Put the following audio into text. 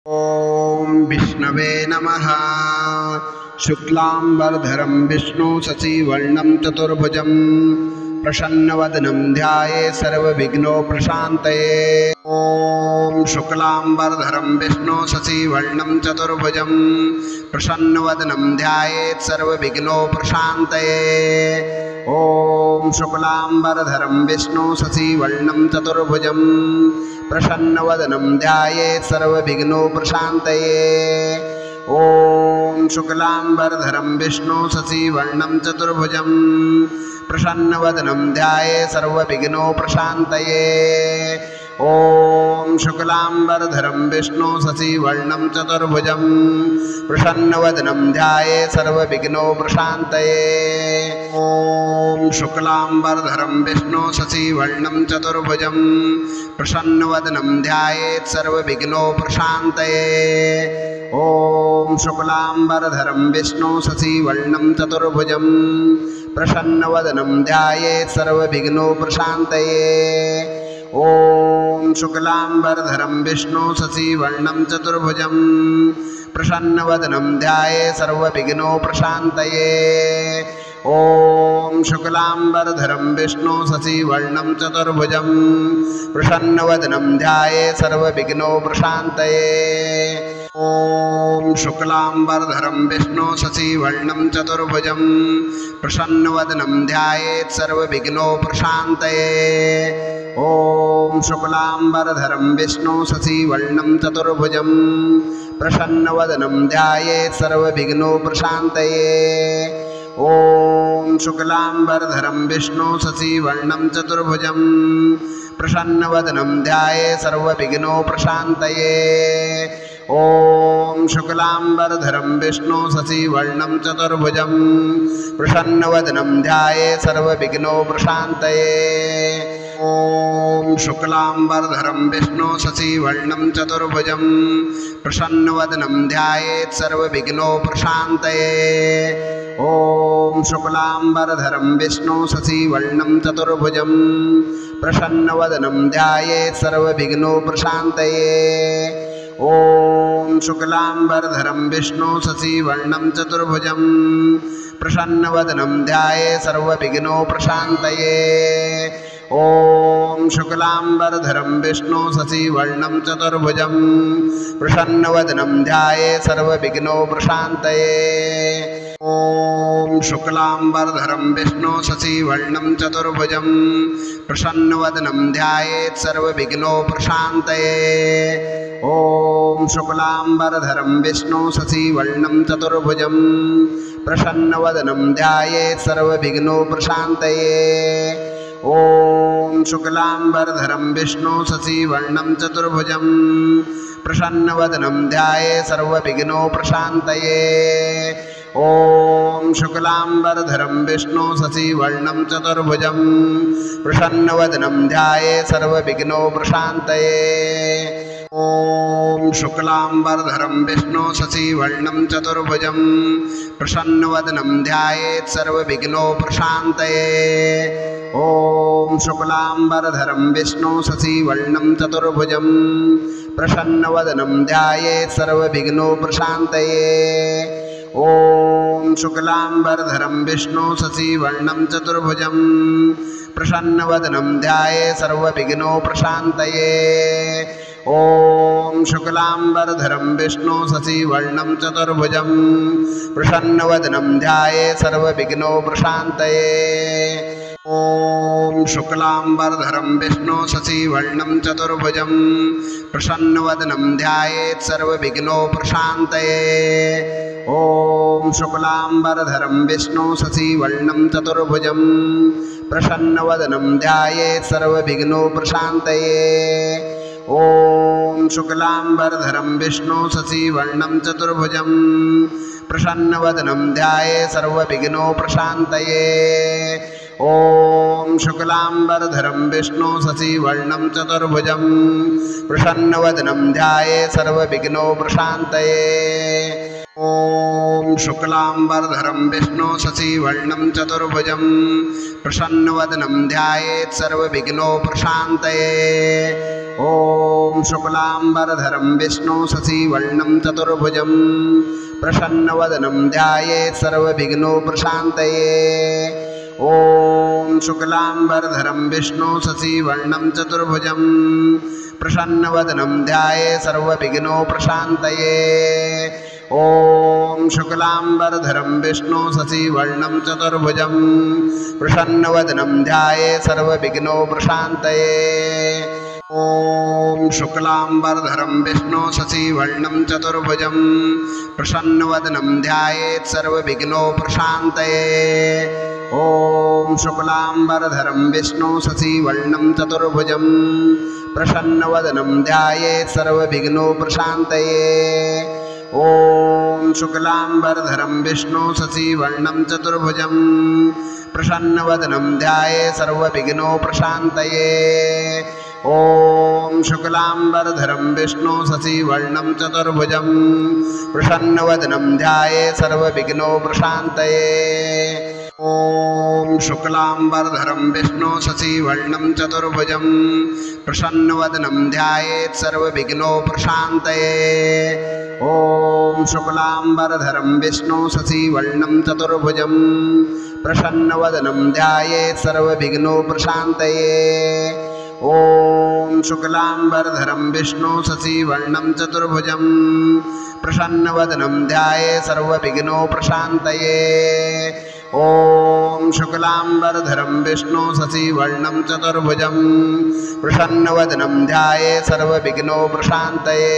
ॐ विष्णवे नमः। शुक्लांबरधरं विष्णु शशिवर्णं चतुर्भुजं प्रसन्नवदनं ध्यायेत् सर्वविघ्नोपशान्तये। ॐ शुक्लांबरधरं विष्णु शशिवर्णं चतुर्भुजं प्रसन्नवदनं ध्यायेत् सर्वविघ्नोपशान्तये। ॐ शुक्लांबरधरं विष्णु शशिवर्णं चतुर्भुजं प्रसन्नवदनं ध्यायेत् सर्वविघ्नोपशान्तये। ॐ शुक्लांबरधरं विष्णु शशिवर्णं चतुर्भुजं प्रसन्नवदनं ध्यायेत् सर्वविघ्नोपशान्तये। ॐ शुक्लांबरधरं विष्णु शशिवर्णं चतुर्भुजं प्रसन्नवदनं ध्यायेत् सर्वविघ्नोपशान्तये। ॐ शुक्लांबरधरं विष्णु शशिवर्णं चतुर्भुजं प्रसन्नवदनं ध्यायेत् सर्वविघ्नोपशान्तये। ॐ शुक्लांबरधरं विष्णु शशिवर्णं चतुर्भुजं प्रसन्नवदनं ध्यायेत् सर्वविघ्नोपशान्तये। ॐ शुक्लांबरधरं विष्णु शशिवर्णं चतुर्भुजं प्रसन्नवदनं ध्यायेत् सर्वविघ्नोपशान्तये। ॐ शुक्लांबरधरं विष्णु शशिवर्णं चतुर्भुजं प्रसन्नवदनं ध्यायेत् सर्वविघ्नोपशान्तये। ॐ शुक्लांबरधरं विष्णु शशिवर्णं चतुर्भुजं प्रसन्नवदनं ध्यायेत् सर्वविघ्नोपशान्तये। ॐ शुक्लांबरधरं विष्णु शशिवर्णं चतुर्भुजं प्रसन्नवदनं ध्यायेत् सर्वविघ्नोपशान्तये। ॐ शुक्लांबरधरं विष्णु शशिवर्णं चतुर्भुजं प्रसन्नवदनं ध्यायेत् सर्वविघ्नोपशान्तये। ॐ शुक्लांबरधरं विष्णु शशिवर्णं चतुर्भुजं प्रसन्नवदनं ध्यायेत् सर्वविघ्नोपशान्तये। ॐ शुक्लांबरधरं विष्णु शशिवर्णं चतुर्भुजं प्रसन्नवदनं ध्यायेत् सर्वविघ्नोपशान्तये। ॐ शुक्लांबरधरं विष्णु शशिवर्णं चतुर्भुजं प्रसन्नवदनं ध्यायेत् सर्वविघ्नोपशान्तये। ॐ शुक्लांबरधरं विष्णु शशिवर्णं चतुर्भुजं प्रसन्नवदनं ध्यायेत् सर्वविघ्नोपशान्तये। ॐ शुक्लांबरधरं विष्णु शशिवर्णं चतुर्भुजं प्रसन्नवदनं ध्यायेत् सर्वविघ्नोपशान्तये। ॐ शुक्लांबरधरं विष्णु शशिवर्णं चतुर्भुजं प्रसन्नवदनं ध्यायेत् सर्वविघ्नोपशान्तये। ॐ शुक्लांबरधरं विष्णु शशिवर्णं चतुर्भुजं प्रसन्नवदनं ध्यायेत् सर्वविघ्नोपशान्तये। ॐ शुक्लांबरधरं विष्णु शशिवर्णं चतुर्भुजं प्रसन्नवदनं ध्यायेत् सर्वविघ्नोपशान्तये। ॐ शुक्लांबरधरं विष्णु शशिवर्णं चतुर्भुजं प्रसन्नवदनं ध्यायेत् सर्वविघ्नोपशान्तये। ॐ शुक्लांबरधरं विष्णु शशिवर्णं चतुर्भुजं प्रसन्नवदनं ध्यायेत् सर्वविघ्नोपशान्तये। ॐ शुक्लांबरधरं विष्णु शशिवर्णं चतुर्भुजं प्रसन्नवदनं ध्यायेत् सर्वविघ्नोपशान्तये। ॐ शुक्लांबरधरं विष्णु शशिवर्णं चतुर्भुजं प्रसन्नवदनं ध्यायेत् सर्वविघ्नोपशान्तये। ॐ शुक्लांबरधरं विष्णु शशिवर्णं चतुर्भुजं प्रसन्नवदनं ध्यायेत् सर्वविघ्नोपशान्तये। ॐ शुक्लांबरधरं विष्णु शशिवर्णं चतुर्भुजं प्रसन्नवदनं ध्यायेत् सर्वविघ्नोपशान्तये। ॐ शुक्लांबरधरं विष्णु शशिवर्णं चतुर्भुजं प्रसन्नवदनं ध्यायेत् सर्वविघ्नोपशान्तये। ॐ शुक्लांबरधरं विष्णु शशिवर्णं चतुर्भुजं प्रसन्नवदनं ध्यायेत् सर्वविघ्नोपशान्तये। ॐ शुक्लांबरधरं विष्णु शशिवर्णं चतुर्भुजं प्रसन्नवदनं ध्यायेत् सर्वविघ्नोपशान्तये। ॐ शुक्लांबरधरं विष्णु शशिवर्णं चतुर्भुजं प्रसन्नवदनं ध्यायेत् सर्वविघ्नोपशान्तये। ॐ शुक्लाम्बरधरं विष्णु शशिवर्णं चतुर्भुजं प्रसन्नवदनं ध्यायेत् सर्वविघ्नोपशान्तये। ॐ शुक्लाम्बरधरं विष्णु शशिवर्णं चतुर्भुजं प्रसन्नवदनं ध्यायेत् सर्वविघ्नोपशान्तये। ॐ शुक्लाम्बरधरं विष्णु शशिवर्णं चतुर्भुजं प्रसन्नवदनं ध्यायेत् सर्वविघ्नोपशान्तये। ॐ शुक्लाम्बरधरं विष्णु शशिवर्णं चतुर्भुजं प्रसन्नवदनं ध्यायेत् सर्वविघ्नोपशान्तये। ॐ शुक्लाम्बरधरं विष्णु शशिवर्णं चतुर्भुजं प्रसन्नवदनं ध्यायेत् सर्वविघ्नोपशान्तये। ॐ शुक्लाम्बरधरं विष्णु शशिवर्णं चतुर्भुजं प्रसन्नवदनं ध्यायेत् सर्वविघ्नोपशान्तये। ॐ शुक्लाम्बरधरं विष्णु शशिवर्णं चतुर्भुजं प्रसन्नवदनं ध्यायेत् सर्वविघ्नोपशान्तये। ॐ शुक्लाम्बरधरं विष्णु शशिवर्णं चतुर्भुजं प्रसन्नवदनं ध्यायेत् सर्वविघ्नोपशान्तये। ॐ शुक्लाम्बरधरं विष्णु शशिवर्णं चतुर्भुजं प्रसन्नवदनं ध्यायेत् सर्वविघ्नोपशान्तये। ॐ शुक्लाम्बरधरं विष्णु शशिवर्णं चतुर्भुजं प्रसन्नवदनं ध्यायेत् सर्वविघ्नोपशान्तये। ॐ शुक्लाम्बरधरं विष्णु शशिवर्णं चतुर्भुजं प्रसन्नवदनं ध्यायेत् सर्वविघ्नोपशान्तये।